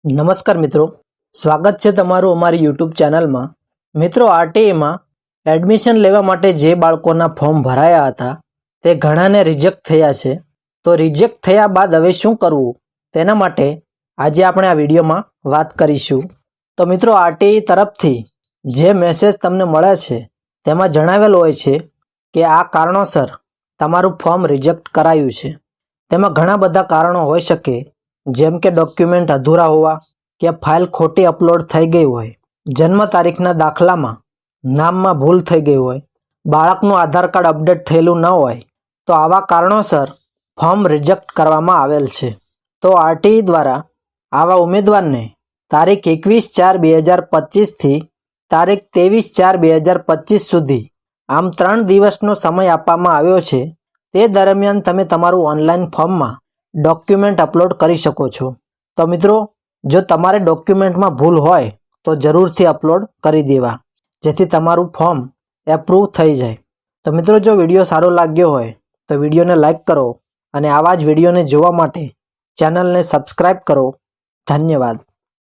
નમસ્કાર મિત્રો, સ્વાગત છે તમારું અમારી યુટ્યુબ ચેનલમાં। મિત્રો, આરટીઈમાં એડમિશન લેવા માટે જે બાળકોના ફોર્મ ભરાયા હતા તે ઘણાને રિજેક્ટ થયા છે। તો રિજેક્ટ થયા બાદ હવે શું કરવું તેના માટે આજે આપણે આ વિડીયોમાં વાત કરીશું। તો મિત્રો, આરટીઈ તરફથી જે મેસેજ તમને મળે છે તેમાં જણાવેલ હોય છે કે આ કારણોસર તમારું ફોર્મ રિજેક્ટ કરાયું છે। તેમાં ઘણા બધા કારણો હોઈ શકે, જેમ કે ડોક્યુમેન્ટ અધૂરા હોવા, કે ફાઇલ ખોટી અપલોડ થઈ ગઈ હોય, જન્મ તારીખના દાખલામાં નામમાં ભૂલ થઈ ગઈ હોય, બાળકનું આધાર કાર્ડ અપડેટ થયેલું ન હોય, તો આવા કારણોસર ફોર્મ રિજેક્ટ કરવામાં આવેલ છે। તો આરટીઈ દ્વારા આવા ઉમેદવારને તારીખ 21/4/2025થી તારીખ 23/4/2025 સુધી આમ 3 દિવસનો સમય આપવામાં આવ્યો છે। તે દરમિયાન તમે તમારું ઓનલાઈન ફોર્મમાં ડોક્યુમેન્ટ અપલોડ કરી શકો છો। તો મિત્રો, જો તમારે ડોક્યુમેન્ટમાં ભૂલ હોય તો જરૂરથી અપલોડ કરી દેવા, જેથી તમારું ફોર્મ એપ્રૂવ થઈ જાય। તો મિત્રો, જો વિડીયો સારો લાગ્યો હોય તો વિડીયોને લાઈક કરો અને આવા જ વિડીયોને જોવા માટે ચેનલને સબસ્ક્રાઈબ કરો। ધન્યવાદ।